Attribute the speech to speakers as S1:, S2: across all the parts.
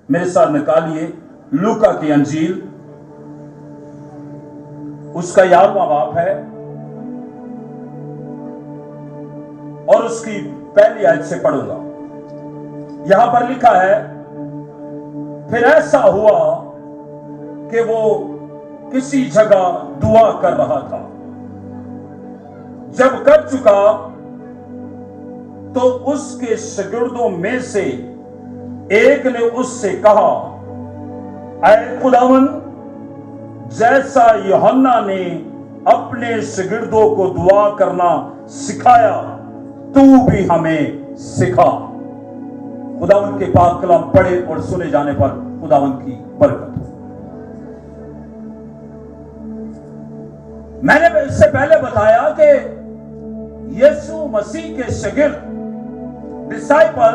S1: मेरे साथ निकालिए लूका की अंजील, उसका 11वां बाब है और उसकी पहली आयत से पढ़ूंगा। यहां पर लिखा है, फिर ऐसा हुआ कि वो किसी जगह दुआ कर रहा था। जब कर चुका तो उसके शागिर्दों में से एक ने उससे कहा, ऐ खुदावन, जैसा यूहन्ना ने अपने शागिर्दों को दुआ करना सिखाया, तू भी हमें सिखा। खुदावन के पाक कलाम पढ़े और सुने जाने पर खुदावन की बरकत हो। मैंने इससे पहले बताया कि यीशु मसीह के शागिर्द, डिसाइपल,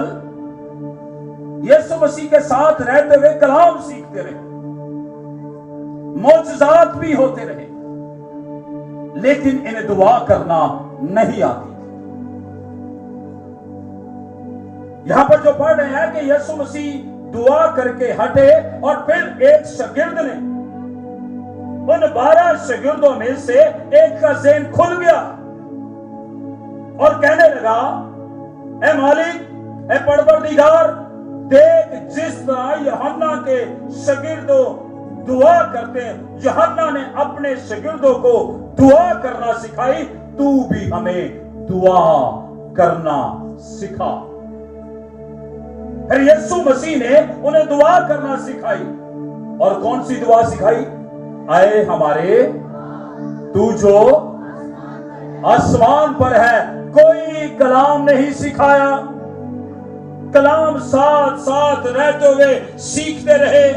S1: यीशु मसीह के साथ रहते हुए कलाम सीखते रहे, मौजज़ात भी होते रहे, लेकिन इन्हें दुआ करना नहीं आती। यहां पर जो पढ़ रहे हैं कि यीशु मसीह दुआ करके हटे और फिर एक शागिर्द ने, उन 12 शागिर्दों में से एक का ज़हन खुल गया और कहने लगा, ए मालिक, ए परवरदिगार, देख जिस तरह यूहन्ना के शागिर्दों दुआ करते हैं, यूहन्ना ने अपने शागिर्दों को दुआ करना सिखाई, तू भी हमें दुआ करना सिखा। फिर यीशु मसीह ने उन्हें दुआ करना सिखाई, और कौन सी दुआ सिखाई? आए हमारे, तू जो आसमान पर है। कोई कलाम नहीं सिखाया, कलाम साथ साथ रहते हुए सीखते रहे।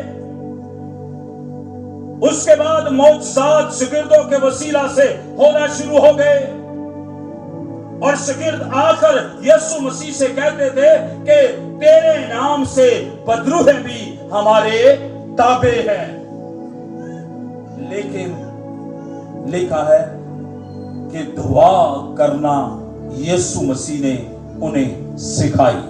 S1: उसके बाद मौजज़ात शागिर्दों के वसीला से होना शुरू हो गए और शागिर्द आकर यीशु मसीह से कहते थे कि तेरे नाम से बदरूहें भी हमारे ताबे हैं। लेकिन लिखा है कि दुआ करना यीशु मसीह ने उन्हें सिखाई।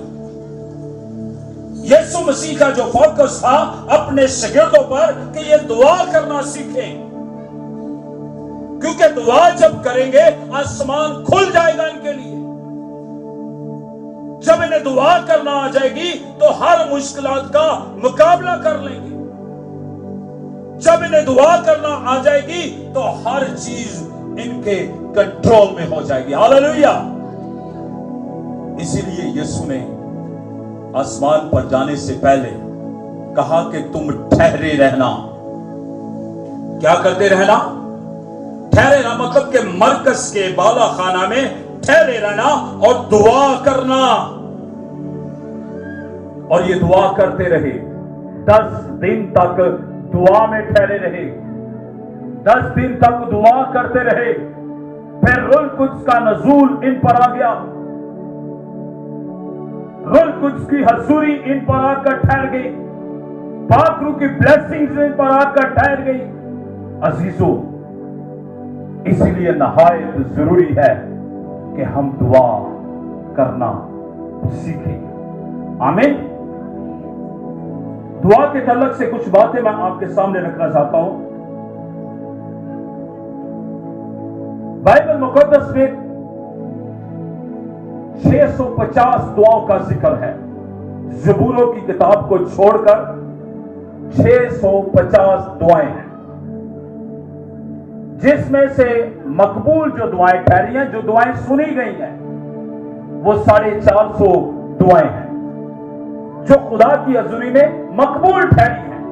S1: यीशु मसीह का जो फोकस था अपने शागिर्दों पर कि ये दुआ करना सीखें, क्योंकि दुआ जब करेंगे आसमान खुल जाएगा इनके लिए। जब इन्हें दुआ करना आ जाएगी तो हर मुश्किलात का मुकाबला कर लेंगे। जब इन्हें दुआ करना आ जाएगी तो हर चीज इनके कंट्रोल में हो जाएगी। हालेलुया। इसीलिए यीशु ने आसमान पर जाने से पहले कहा कि तुम ठहरे रहना। क्या करते रहना? ठहरे रहना, मतलब कि मरकज के बाला खाना में ठहरे रहना और दुआ करना। और ये दुआ करते रहे, 10 दिन तक दुआ में ठहरे रहे, 10 दिन तक दुआ करते रहे। फिर रूह कुद्स का नज़ूल इन पर आ गया, रूह कुद्स की हजूरी इन पर आकर ठहर गई, पाक रूह की ब्लेसिंग्स इन पर आकर ठहर गई। अजीजों, इसलिए नहायत जरूरी है कि हम दुआ करना सीखें। आमीन। दुआ के तल्लक से कुछ बातें मैं आपके सामने रखना चाहता हूं। बाइबल मुकद्दस में 650 दुआओं का जिक्र है। ज़बूरों की किताब को छोड़कर 650 दुआएं हैं, जिसमें से मकबूल जो दुआएं ठहरी हैं, जो दुआएं सुनी गई हैं, वो 450 दुआएं हैं जो खुदा की हजूरी में मकबूल ठहरी हैं।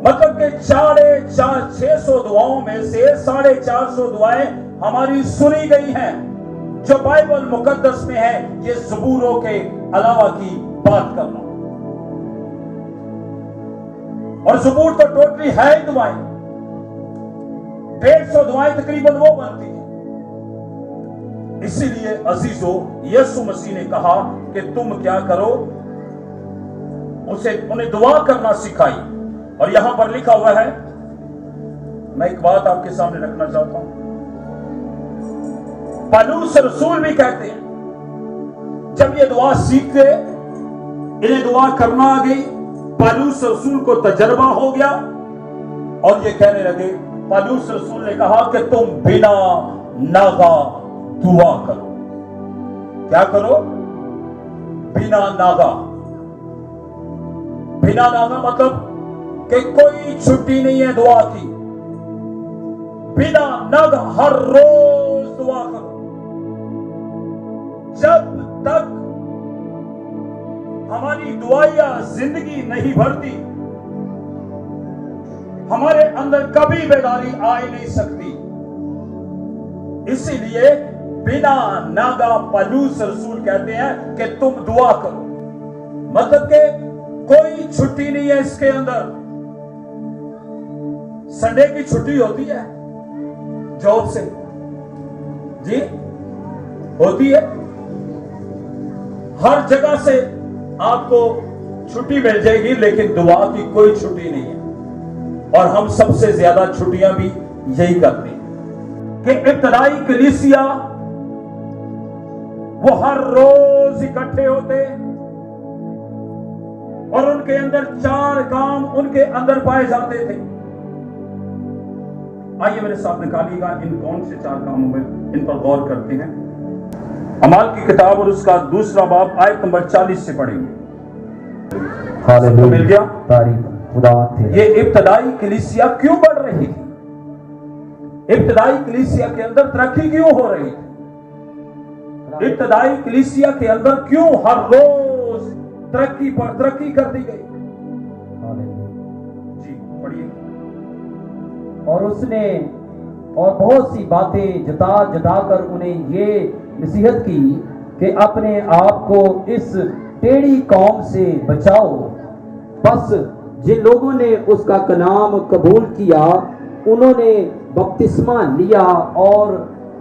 S1: मतलब कि 650 दुआओं में से 450 दुआएं हमारी सुनी गई हैं जो बाइबल मुकद्दस में है। ये ज़बूरों के अलावा की बात करना, और ज़बूर तो टोटली है ही दुआएं, 150 दुआएं तकरीबन वो बनती हैं। इसीलिए अजीजों, यीशु मसीह ने कहा कि तुम क्या करो, उन्हें दुआ करना सिखाई। और यहां पर लिखा हुआ है, मैं एक बात आपके सामने रखना चाहता हूं। पौलुस रसूल भी कहते हैं जब ये दुआ सीख गए, इन्हें दुआ करना आ गई, पौलुस रसूल को तजर्बा हो गया और ये कहने लगे, पौलुस रसूल ने कहा कि तुम बिना नागा दुआ करो। क्या करो? बिना नागा। बिना नागा मतलब कि कोई छुट्टी नहीं है दुआ की। बिना नागा हर रोज दुआ करो। जब तक हमारी दुआया जिंदगी नहीं भरती, हमारे अंदर कभी बेदारी आ ही नहीं सकती। इसीलिए बिना नागा पौलुस रसूल कहते हैं कि तुम दुआ करो। मतलब कि कोई छुट्टी नहीं है इसके अंदर। संडे की छुट्टी होती है जॉब से, जी होती है। हर जगह से आपको छुट्टी मिल जाएगी, लेकिन दुआ की कोई छुट्टी नहीं है। और हम सबसे ज्यादा छुट्टियां भी यही करते हैं कि इब्तदाई कलीसिया वो हर रोज इकट्ठे होते और उनके अंदर 4 काम उनके अंदर पाए जाते थे। आइए मेरे साथ निकालिएगा इन कौन से 4 कामों में, इन पर गौर करते हैं। अमाल की किताब और उसका 2 बाब आयत नंबर 40 से पढ़ेंगे।
S2: हालेलुया,
S1: मिल गया?
S2: तारीफ खुदा थे।
S1: ये इब्तदाई कलीसिया क्यों बढ़ रही थी? इब्तदाई कलीसिया के अंदर तरक्की क्यों हो रही थी? इब्तदाई कलीसिया के अंदर क्यों हर रोज तरक्की पर तरक्की कर दी गई? जी पढ़िए।
S2: और उसने और बहुत सी बातें जता जता कर उन्हें ये नसीहत की कि अपने आप को इस टेढ़ी कौम से बचाओ। बस जिन लोगों ने उसका कलाम कबूल किया उन्होंने बपतिस्मा लिया और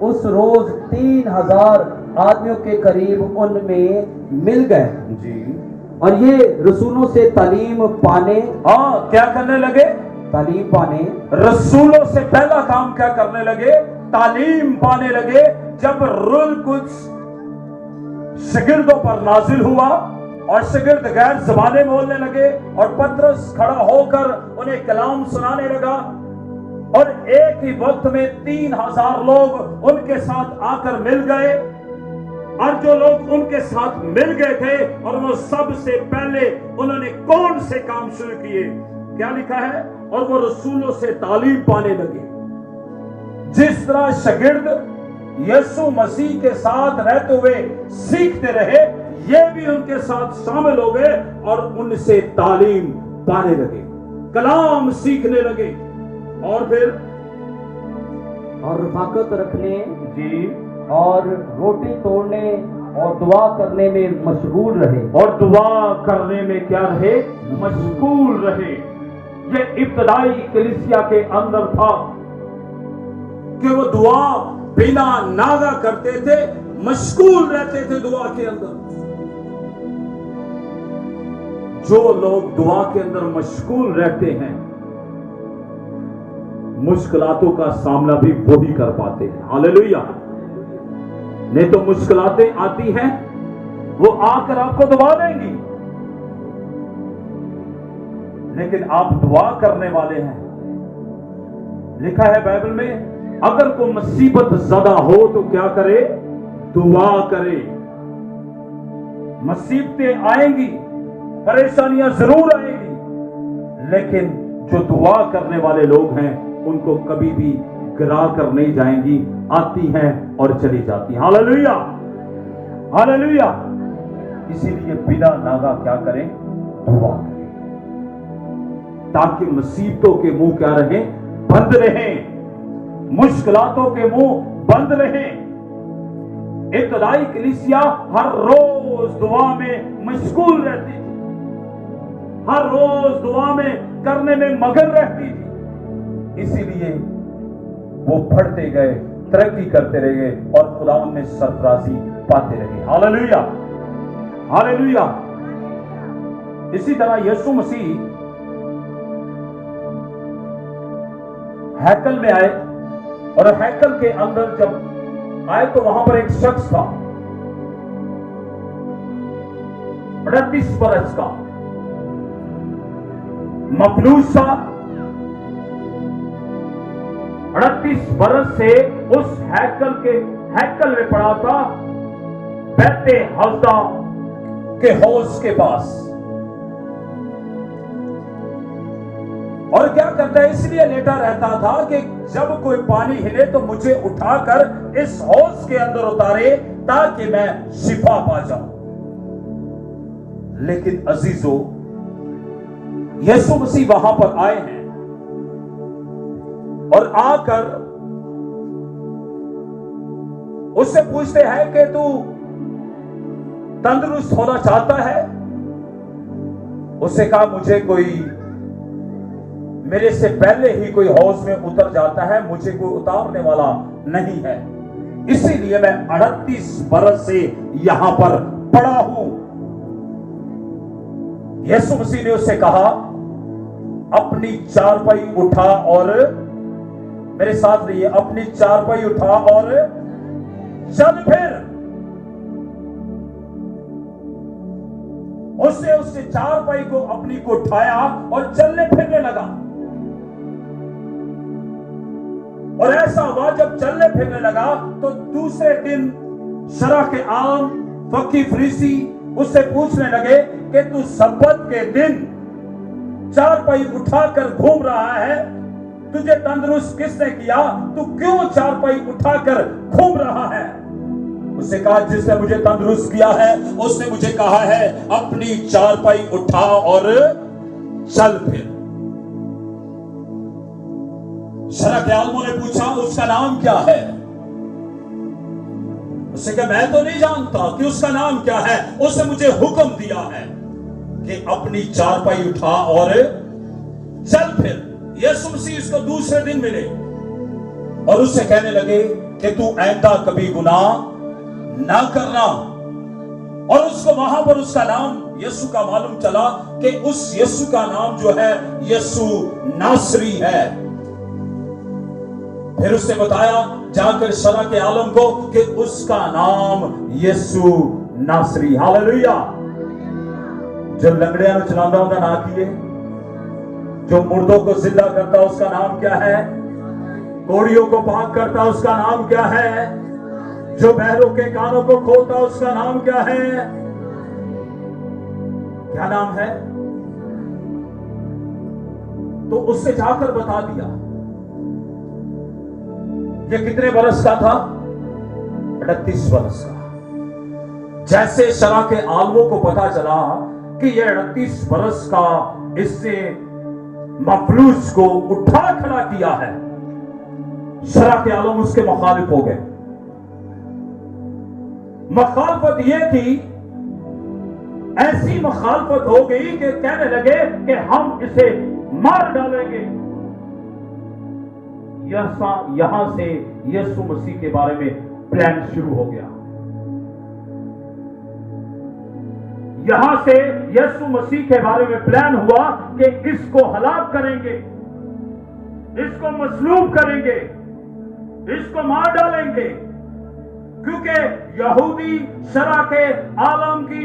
S2: उस रोज 3000 आदमियों के करीब उनमें मिल गए।
S1: जी।
S2: और ये रसूलों से तालीम पाने,
S1: क्या करने लगे?
S2: तालीम पाने,
S1: रसूलों से पहला काम क्या करने लगे? तालीम पाने लगे। जब रूह कुछ शागिर्दों पर नाजिल हुआ और शागिर्द गैर ज़बानें बोलने लगे और पतरस खड़ा होकर उन्हें कलाम सुनाने लगा और एक ही वक्त में 3000 लोग उनके साथ आकर मिल गए। और जो लोग उनके साथ मिल गए थे और वो सबसे पहले उन्होंने कौन से काम शुरू किए? क्या लिखा है? और वो रसूलों से तालीम पाने लगे। जिस तरह शागिर्द यीशु मसीह के साथ रहते हुए सीखते रहे, ये भी उनके साथ शामिल हो गए और उनसे तालीम पाने लगे, कलाम सीखने लगे। और फिर
S2: और रफाकत रखने
S1: जी
S2: और रोटी तोड़ने और दुआ करने में मशगूल रहे।
S1: और दुआ करने में क्या रहे? मशगूल रहे। ये इब्तदाई कलीसिया के अंदर था कि वो दुआ बिना नागा करते थे, मशगूल रहते थे दुआ के अंदर। जो लोग दुआ के अंदर मशगूल रहते हैं, मुश्किलातों का सामना भी वो ही कर पाते हैं। हालेलुया। नहीं तो मुश्किलातें आती हैं, वो आकर आपको दबा देंगी, लेकिन आप दुआ करने वाले हैं। लिखा है बाइबल में, अगर कोई मुसीबत ज़्यादा हो तो क्या करे? दुआ करे। मुसीबतें आएंगी, परेशानियां जरूर आएंगी, लेकिन जो दुआ करने वाले लोग हैं उनको कभी भी गिरा कर नहीं जाएंगी, आती हैं और चली जाती हैं। Hallelujah, hallelujah. इसीलिए बिना नागा क्या करें? दुआ करें, ताकि मुसीबतों के मुंह क्या रहें? बंद रहें, मुश्किलातों के मुंह बंद रहें। इब्तदाई कलीसिया हर रोज दुआ में मशगूल रहती थी, हर रोज दुआ में करने में मगन रहती थी। इसीलिए वो बढ़ते गए, तरक्की करते रहे और खुदा उनमें सरफराजी पाते रहे। Hallelujah, hallelujah. इसी तरह यीशु मसीह हैकल में आए और हैकल के अंदर जब आए तो वहां पर एक शख्स था 38 बरस का मफलूज था। 38 बरस से उस हैकल में पड़ा था, बैते हौजा के हौज के पास। और क्या करता है, इसलिए लेटा रहता था कि जब कोई पानी हिले तो मुझे उठाकर इस हौज के अंदर उतारे ताकि मैं शिफा पा जाऊं। लेकिन अजीजों, यीशु मसीह वहां पर आए हैं और आकर उससे पूछते हैं कि तू तंदुरुस्त होना चाहता है? उससे कहा, मुझे कोई मेरे से पहले ही कोई हौज में उतर जाता है, मुझे कोई उतारने वाला नहीं है, इसीलिए मैं 38 बरस से यहां पर पड़ा हूं। यीशु मसीह ने उससे कहा, अपनी चारपाई उठा और मेरे साथ रहिए, अपनी चारपाई उठा और चल फिर। उसने चारपाई को अपनी को उठाया और चलने फिरने लगा। और ऐसा हुआ, जब चलने फिरने लगा तो दूसरे दिन शरा के आम फकी फरीसी उससे पूछने लगे कि तू सब्बत के दिन चारपाई उठाकर घूम रहा है, तुझे तंदुरुस्त किसने किया? तू क्यों चारपाई उठाकर घूम रहा है? उसने कहा, जिसने मुझे तंदुरुस्त किया है उसने मुझे कहा है, अपनी चारपाई उठा और चल फिर। शरा के आलमों ने पूछा, उसका नाम क्या है? उसने कहा, मैं तो नहीं जानता कि उसका नाम क्या है, उसने मुझे हुक्म दिया है कि अपनी चारपाई उठा और चल फिर। यीशु मसीह इसको दूसरे दिन मिले और उससे कहने लगे कि तू आइंदा कभी गुनाह ना करना। और उसको वहां पर उसका नाम यीशु का मालूम चला कि उस यीशु का नाम जो है यीशु नासरी है। फिर उसने बताया जाकर शरा के आलम को कि उसका नाम यीशु नासरी। हालेलुया। जो लंगड़िया नु चलांदा होंदा ना किए, जो मुर्दों को जिंदा करता उसका नाम क्या है? कोड़ियों को पाक करता उसका नाम क्या है? जो बहरों के कानों को खोलता उसका नाम क्या है? क्या नाम है? तो उससे जाकर बता दिया। ये कितने बरस का था? 38 बरस का। जैसे शरा के आलमों को पता चला कि ये 38 बरस का इससे मफलूज को उठा खड़ा किया है, शरा के आलम उसके मुखालिफ हो गए। मुखालफत यह थी, ऐसी मुखालफत हो गई कि कहने लगे कि हम इसे मार डालेंगे। यहां से यीशु मसीह के बारे में प्लान शुरू हो गया। यहां से यीशु मसीह के बारे में प्लान हुआ कि इसको हलाक करेंगे, इसको मसलूब करेंगे, इसको मार डालेंगे। क्योंकि यहूदी शरा के आलम की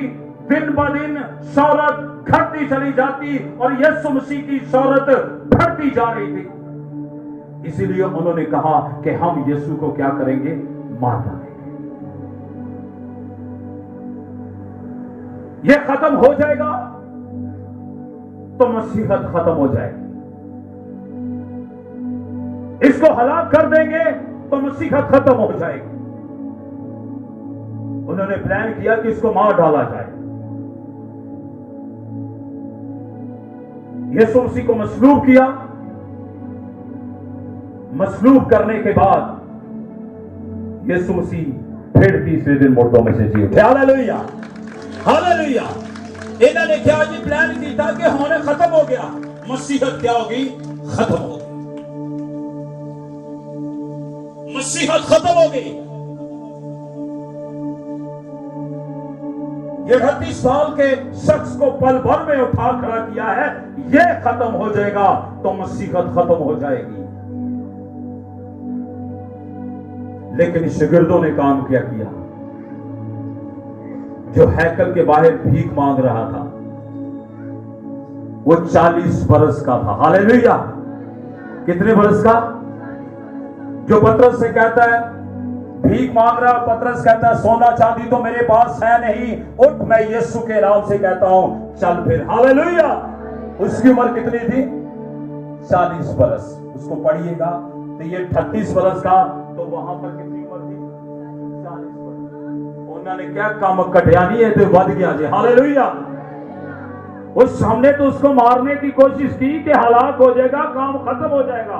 S1: दिन ब दिन शौहरत घटती चली जाती और यीशु मसीह की शौहरत बढ़ती जा रही थी। इसीलिए उन्होंने कहा कि हम यीशु को क्या करेंगे? मार डालेंगे। यह खत्म हो जाएगा तो मसीहत खत्म हो जाएगी। इसको हलाक कर देंगे तो मसीहत खत्म हो जाएगी। उन्होंने प्लान किया कि इसको मार डाला जाए। यीशु मसीह को मसलूब किया। मसलूब करने के बाद यीशु मसीह फिर तीसरे दिन मुर्दों में से जी उठे। Hallelujah, hallelujah. इन्होंने क्या जी प्लान की था कि होने खत्म हो गया, मसीहत क्या होगी? खत्म हो गई। मसीहत खत्म हो गई। ये 38 साल के शख्स को पल भर में उठा खड़ा किया है। ये खत्म हो जाएगा तो मसीहत खत्म हो जाएगी। लेकिन शागिर्दों ने काम क्या किया? जो हैकल के बाहर भीख मांग रहा था वो 40 बरस का था। हालेलुया। कितने बरस का? जो पतरस से कहता है, भीख मांग रहा, पतरस कहता है सोना चांदी तो मेरे पास है नहीं, उठ मैं यीशु के नाम से कहता हूं चल फिर। हालेलुया। उसकी उम्र कितनी थी? 40 बरस। उसको पढ़िएगा तो ये 38 बरस का, तो वहां पर कितनी उम्र थी? 40 बरस। उन्होंने क्या काम कटिया नहीं है तो बद गया जी। हालेलुया। उस हमने तो उसको मारने की कोशिश की कि हलाक हो जाएगा, काम खत्म हो जाएगा,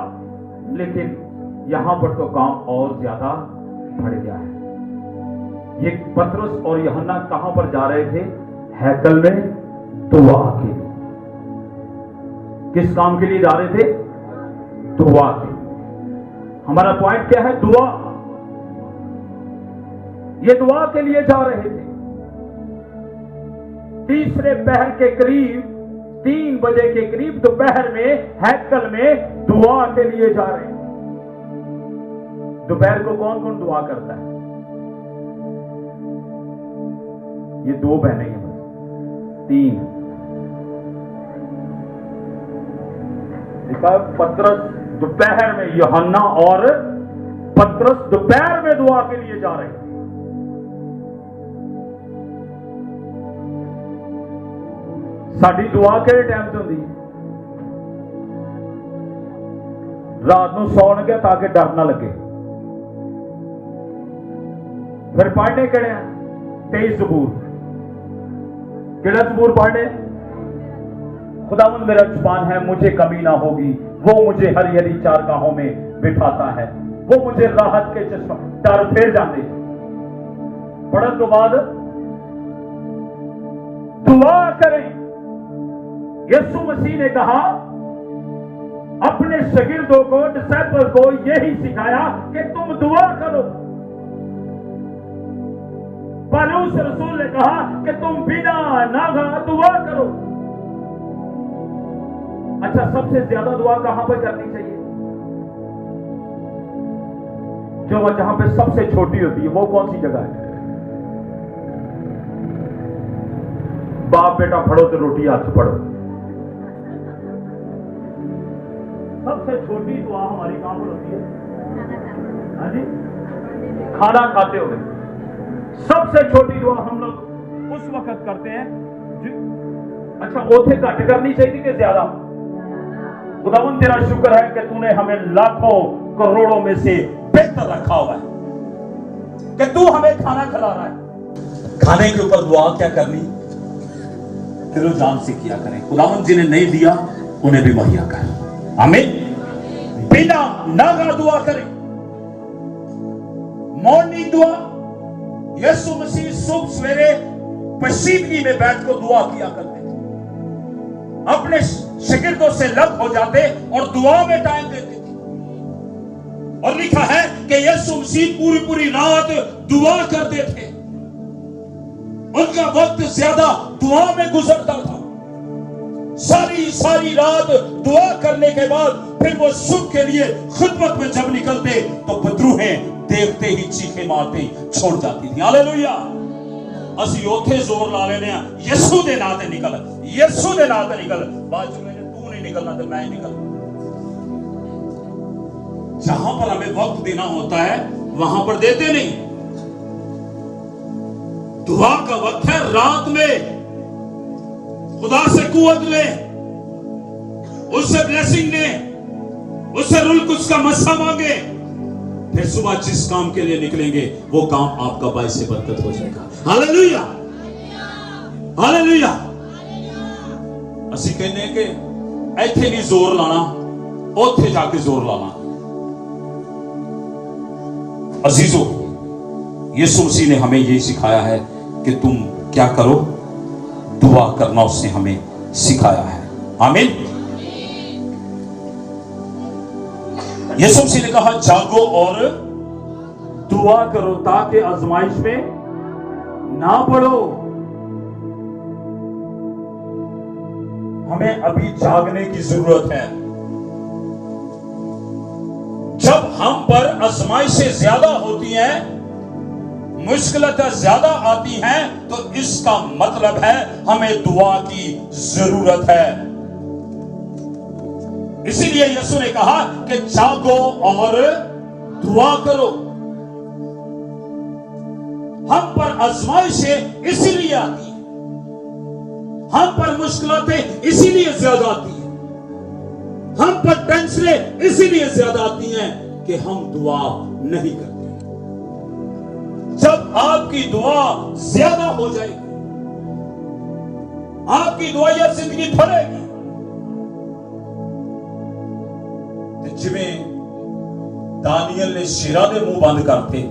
S1: लेकिन यहां पर तो काम और ज्यादा बढ़ गया है। ये पतरस और यूहन्ना कहां पर जा रहे थे? हैकल में दुआ के लिए। किस काम के लिए जा रहे थे? दुआ के। हमारा पॉइंट क्या है? दुआ। ये दुआ के लिए जा रहे थे। तीसरे पहर के करीब, 3 बजे के करीब दोपहर में हैकल में दुआ के लिए जा रहे हैं। दोपहर को कौन कौन दुआ करता है? ये 2 बहनें हैं, बस 3। देखा, पतरस दोपहर में, यूहन्ना और पतरस दोपहर में दुआ के लिए जा रहे हैं। साडी दुआ किहड़े टाइम से होंदी? रात को सौण गया ताकि डर ना लगे। फिर पढ़ने किहड़े हैं? 23 ज़बूर। किहड़ा ज़बूर पढ़ने? खुदावंद मेरा जुबान है, मुझे कमी ना होगी, वो मुझे हरी हरी चारगाहों में बिठाता है, वो मुझे राहत के चश्मा। डर फिर जाते। पढ़ने के बाद दुआ करें। यीशु मसीह ने कहा, अपने शागिर्दों को, डिसाइपल को यही सिखाया कि तुम दुआ करो। पौलुस रसूल ने कहा कि तुम बिना नागा दुआ करो। अच्छा, सबसे ज्यादा दुआ कहां पर करनी चाहिए? जो जहां पे सबसे छोटी होती है, वो कौन सी जगह है? बाप बेटा पढ़ो तो रोटी हाथ पढ़ो। सबसे छोटी दुआ हमारी कहां पर होती है? हाँ जी, खाना खाते हुए। सबसे छोटी दुआ हम लोग उस वक्त करते हैं। अच्छा, ओथे घट करनी चाहिए कि ज्यादा? खुदावंद तेरा शुक्र है कि तूने हमें लाखों करोड़ों में से बेहतर रखा हुआ है कि तू हमें खाना खिला रहा है। खाने के ऊपर दुआ क्या करनी? दिलो जान से किया करें। खुदावंद जिन्हें नहीं दिया उन्हें भी मुहैया कर। आमीन। बिना नागा दुआ करें। मॉर्निंग दुआ। यीशु मसीह सुबह सवेरे पसीदगी में बैठ कर दुआ किया करते थे। अपने शागिर्दों से लग हो जाते और दुआ में टाइम देते थे। और लिखा है कि यीशु मसीह पूरी पूरी रात दुआ करते थे। उनका वक्त ज्यादा दुआ में गुजरता था। सारी रात दुआ करने के बाद फिर वो सुबह के लिए खुदबत में जब निकलते तो बदरूहें देखते ही चीखे मारते छोड़ जाती थी। हालेलुया। असि ओथे जोर ला लेने यीशु दे नाम ते निकल, यीशु दे नाम ते निकल। बाद में तू नहीं निकलना तो मैं निकल। जहां पर हमें वक्त देना होता है वहां पर देते नहीं। दुआ का वक्त है रात में। खुदा से कुव्वत ले, उससे ब्लेसिंग ले, उससे रुल कुछ का मस्सा मांगे। फिर सुबह जिस काम के लिए निकलेंगे वो काम आपका बाइस से बरकत हो जाएगा। Hallelujah, hallelujah. ਅਸੀਂ ਕਹਿੰਦੇ कि ਇੱਥੇ नहीं जोर लाना, ਉੱਥੇ जाके जोर लाना। अजीजों, यीशु मसीह ने हमें यही सिखाया है कि तुम क्या करो? दुआ करना उसने हमें सिखाया है। आमीन। यीशु मसीह ने कहा जागो और दुआ करो ताकि आजमाइश में ना पड़ो। हमें अभी जागने की जरूरत है। जब हम पर आजमाइशें ज्यादा होती हैं, मुश्किलें ज्यादा आती हैं तो इसका मतलब है हमें दुआ की जरूरत है। इसीलिए यीशु ने कहा कि जागो और दुआ करो। हम पर आजमाइशें इसीलिए आती हैं, हम पर मुश्किलें इसीलिए ज्यादा आती हैं, हम पर टेंशनें इसीलिए ज्यादा आती हैं कि हम दुआ नहीं करते। जब आपकी दुआ ज्यादा हो जाएगी, आपकी दुआ या जिंदगी फलेगी, तो जिवें दानियल ने शेरां दे मुंह बंद करते,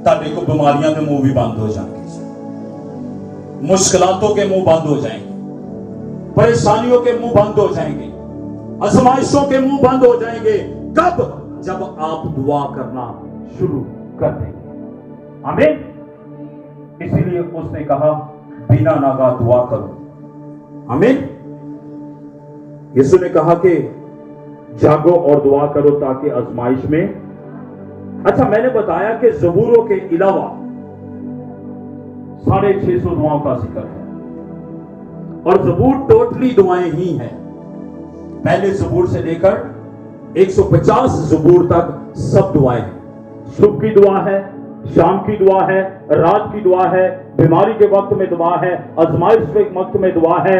S1: ताड़े को बीमारियां के मुंह भी बंद हो जाएंगे, मुश्किलातों के मुंह बंद हो जाएंगे, परेशानियों के मुंह बंद हो जाएंगे, आजमाइशों के मुंह बंद हो जाएंगे। कब? जब आप दुआ करना शुरू कर देंगे। आमीन। इसीलिए उसने कहा बिना नागा दुआ करो। आमीन। यीशु ने कहा कि जागो और दुआ करो ताकि आजमाइश में। अच्छा, मैंने बताया कि ज़बूरों के अलावा 650 दुआओं का जिक्र है और ज़बूर टोटली दुआएं ही हैं। पहले ज़बूर से लेकर 150 ज़बूर तक सब दुआएं हैं। सुबह की दुआ है, शाम की दुआ है, रात की दुआ है, बीमारी के वक्त में दुआ है, आजमाइश के वक्त में दुआ है,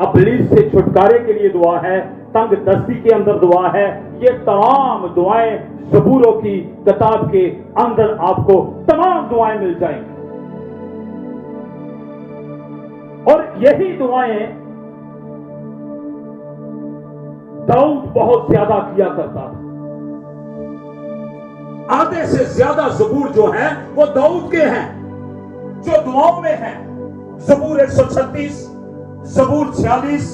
S1: इब्लीस से छुटकारे के लिए दुआ है, तंग दस्ती के अंदर दुआ है। ये तमाम दुआएं ज़बूरों की किताब के अंदर आपको तमाम दुआएं मिल जाएंगी। और यही दुआएं दाऊद बहुत ज्यादा किया करता था। आधे से ज्यादा ज़बूर जो हैं वो दाऊद के हैं, जो दुआओं में हैं। ज़बूर 136, ज़बूर 46,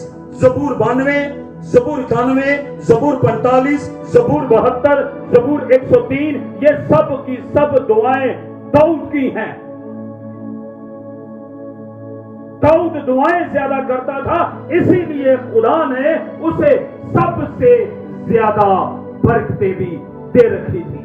S1: ज़बूर 92, ज़बूर 91, ज़बूर 45, ज़बूर 72, ज़बूर 103, ये सब की सब दुआएं दाऊद की हैं। दाऊद दुआएं ज्यादा करता था, इसीलिए खुदा ने उसे सबसे ज्यादा बरकतें भी दे रखी थी।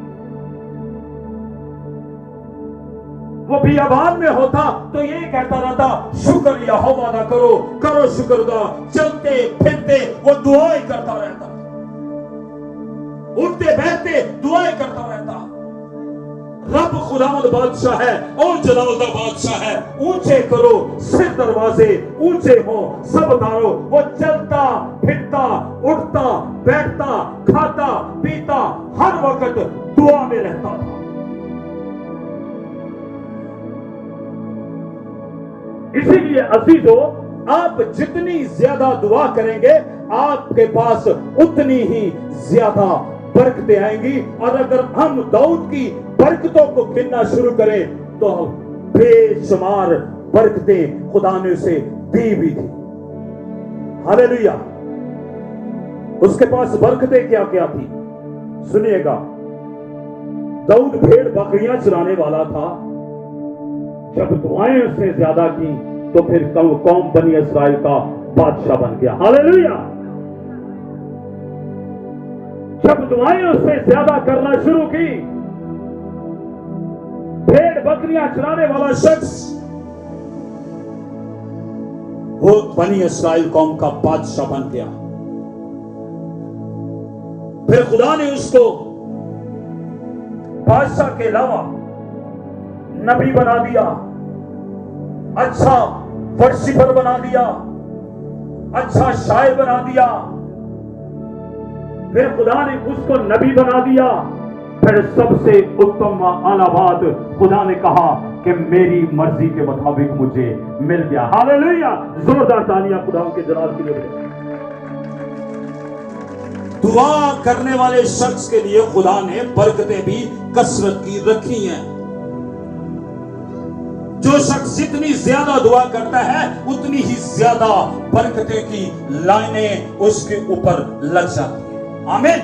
S1: वो बियाबान में होता तो ये कहता रहता, शुक्र यहोवा दा करो, करो शुक्र दा। चलते फिरते वो दुआएं करता रहता, उठते बैठते दुआएं करता रहता। रब खुदावंद बादशाह है और जलाल दा बादशाह है। ऊंचे करो सिर दरवाजे, ऊंचे हो सब तारो। वो चलता फिरता, उठता बैठता, खाता पीता, हर वक्त दुआ में रहता था। इसीलिए अजीजों, आप जितनी ज्यादा दुआ करेंगे आपके पास उतनी ही ज्यादा बरकतें आएंगी। और अगर हम दाऊद की बरकतों को गिनना शुरू करें तो बेशुमार बरकतें खुदा ने उसे दी भी थी। हालेलुया। उसके पास बरकतें क्या क्या थी सुनिएगा। दाऊद भेड़ बकरियां चराने वाला था। जब दुआएं उसने ज्यादा की तो फिर कौम बनी इस्राइल का बादशाह बन गया। हालेलुया। जब दुआएं उसने ज्यादा करना शुरू की, भेड़ बकरियां चराने वाला शख्स वो बनी इस्राइल कौम का बादशाह बन गया। फिर खुदा ने उसको बादशाह के अलावा नबी बना दिया, अच्छा वर्शिपर बना दिया, अच्छा शायर बना दिया। फिर खुदा ने उसको नबी बना दिया। फिर सबसे उत्तम आला बात खुदा ने कहा कि मेरी मर्जी के मुताबिक मुझे मिल गया। हालेलुया। जोरदार तालियां खुदा के जलाल के लिए। दुआ करने वाले शख्स के लिए खुदा ने बरकतें भी कसरत की रखी हैं। जो शख्स जितनी ज्यादा दुआ करता है उतनी ही ज्यादा बरकतें की लाइनें उसके ऊपर लग जाती हैं। आमीन।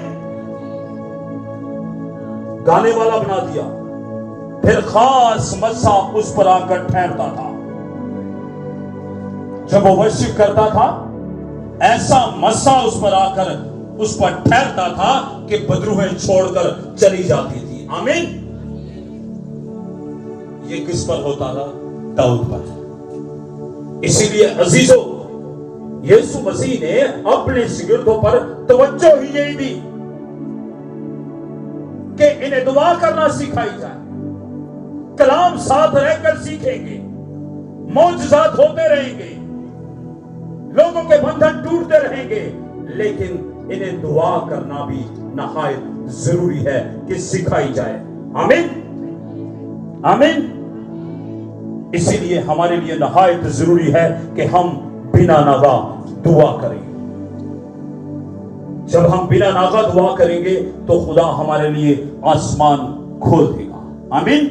S1: गाने वाला बना दिया, फिर खास मस्सा उस पर आकर ठहरता था। जब वो वर्शिप करता था ऐसा मस्सा उस पर आकर उस पर ठहरता था कि बदरूहें छोड़कर चली जाती थी। आमीन। ये किस पर होता था? दाऊद पर। इसीलिए अजीजों, यीशु मसीह ने अपने शागिर्दों पर तवज्जो ही यही दी कि इन्हें दुआ करना सिखाई जाए। कलाम साथ रहकर सीखेंगे, मौजज़ात होते रहेंगे, लोगों के बंधन टूटते रहेंगे, लेकिन इन्हें दुआ करना भी नहायत जरूरी है कि सिखाई जाए। आमीन, आमीन। इसीलिए हमारे लिए नहायत जरूरी है कि हम बिना नागा दुआ करें। जब हम बिना नागा दुआ करेंगे तो खुदा हमारे लिए आसमान खोल देगा। आमीन।